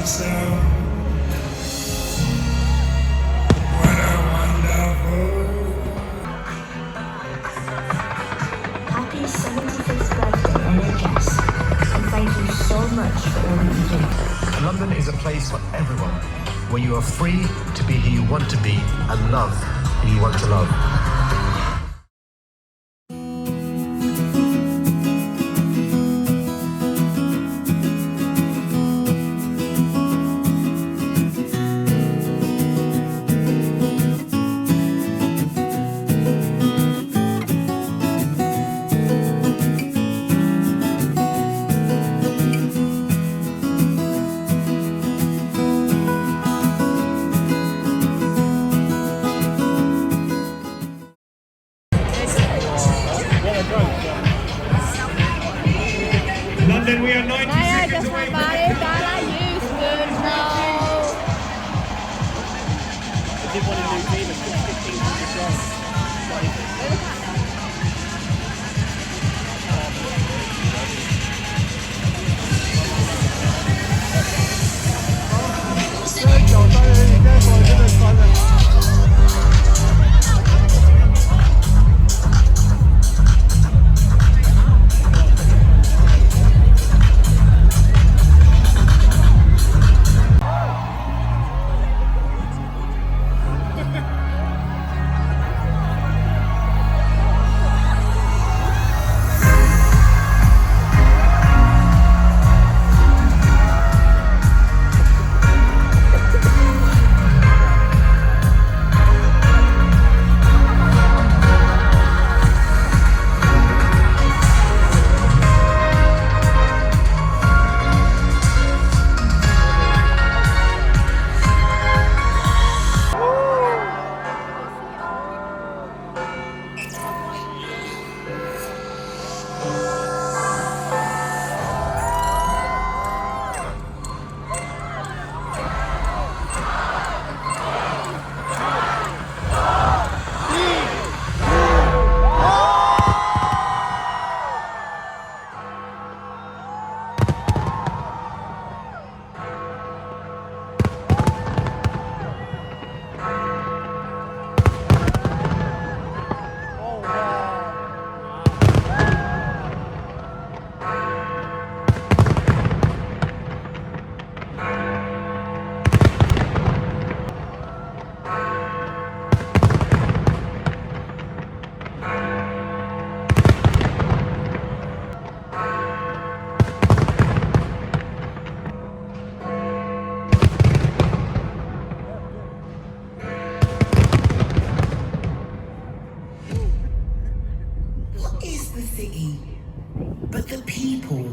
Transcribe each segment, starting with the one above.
myself. What a wonderful. Happy 75th birthday, NHS, and thank you so much for all that you do. London is a place for everyone, where you are free to be who you want to be and love who you want to love. London, we are 90 Naja, seconds das away war from mal da Houston, no. I did want a new team and put 15 across. What is the city but the people?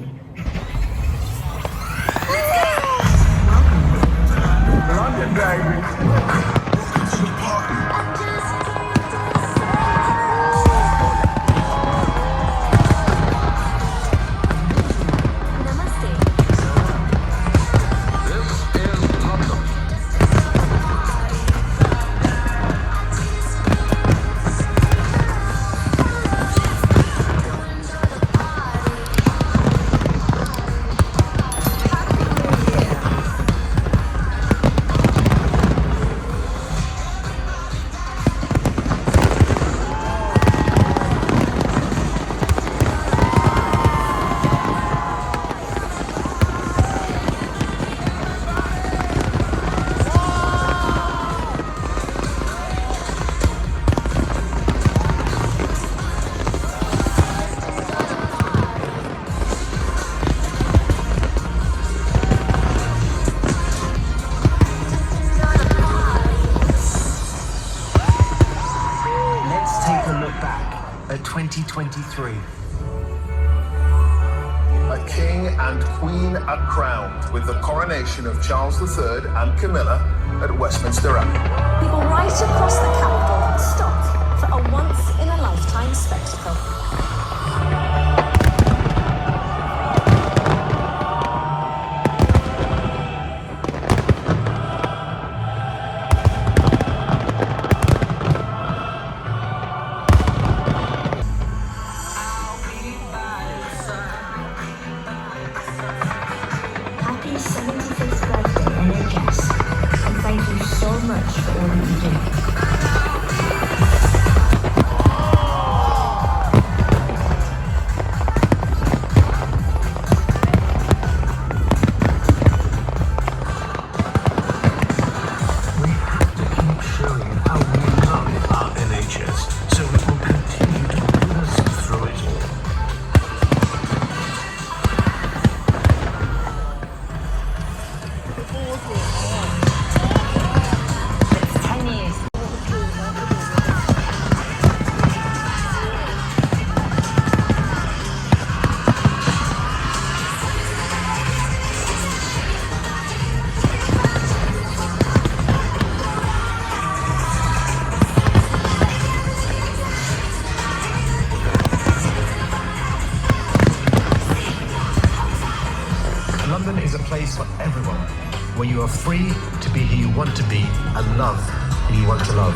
London, baby. Let's take a look back at 2023. A king and queen are crowned with the coronation of Charles III and Camilla at Westminster Abbey. People right across the capital stop for a once-in-a-lifetime spectacle. Happy 75th birthday, It's 10 years. London is a place for everyone, where you are free to be who you want to be and love who you want to love.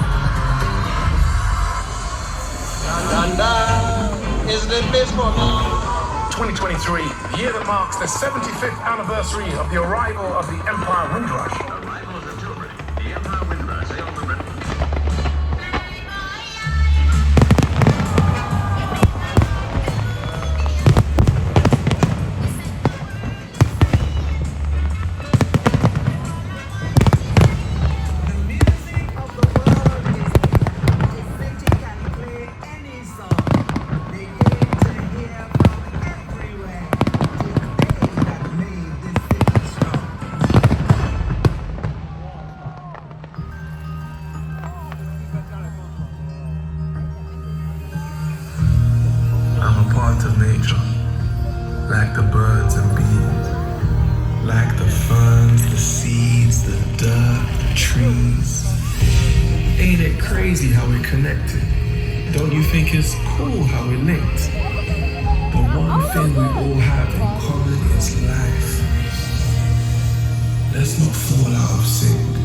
London is the place for me. 2023, the year that marks the 75th anniversary of the arrival of the Empire Windrush. I'm a part of nature, like the birds and bees, like the ferns, the seeds, the dirt, the trees. Ain't it crazy how we're connected? Don't you think it's cool how we're linked? The one thing we all have in common is life. Let's not fall out of sync.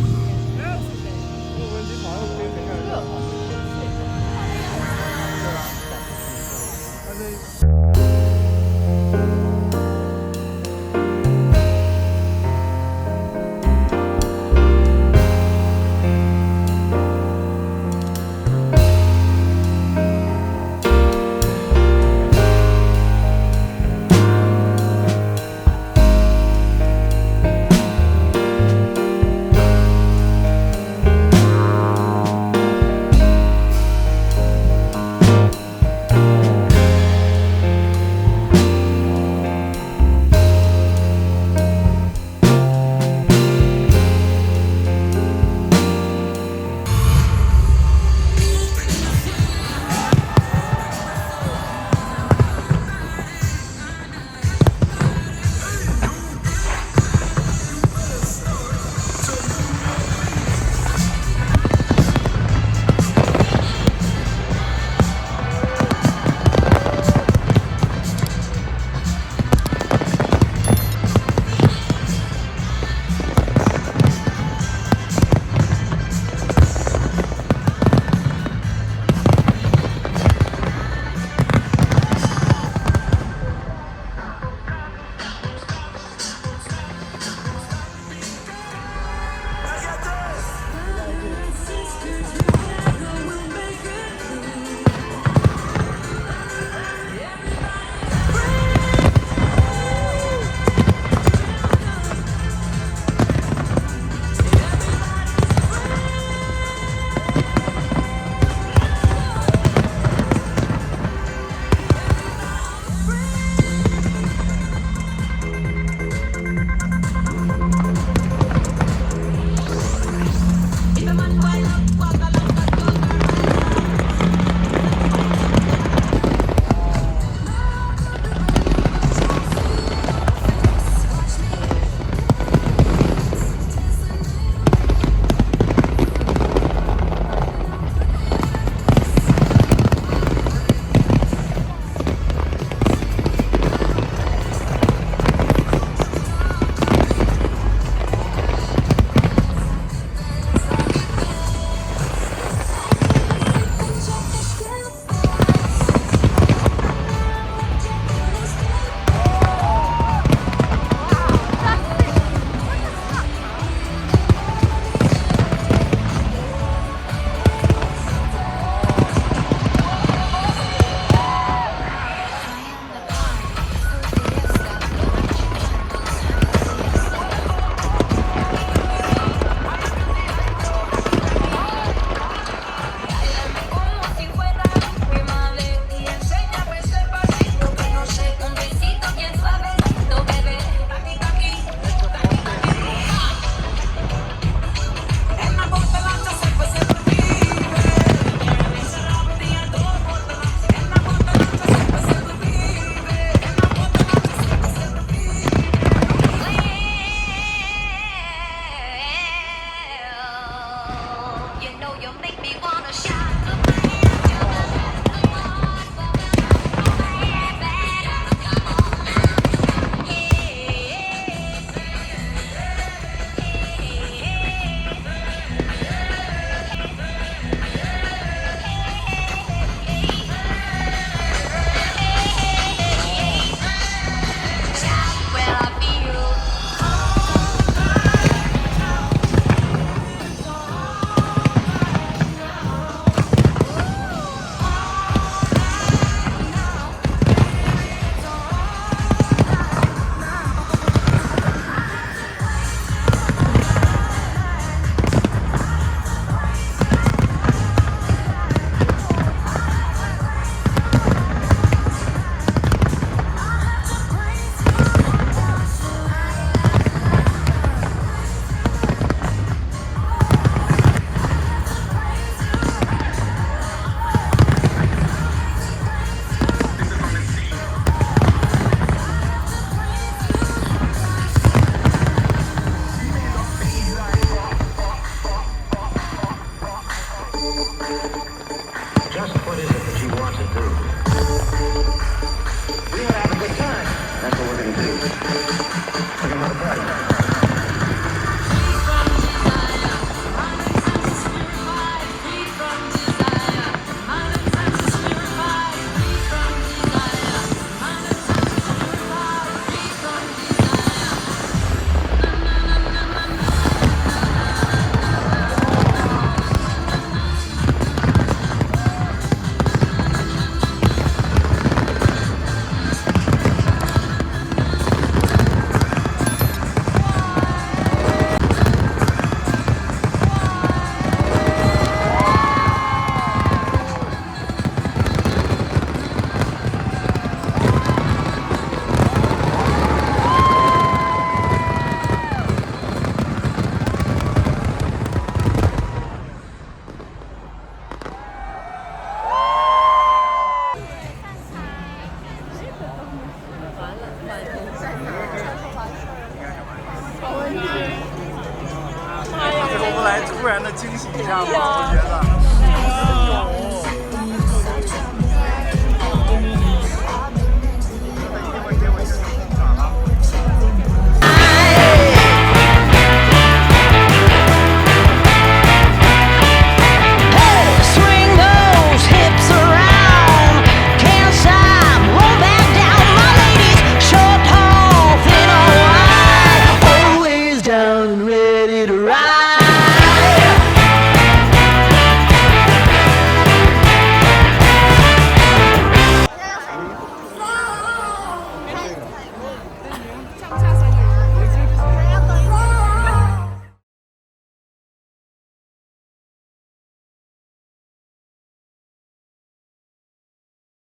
来突然的惊喜一下吗？我觉得。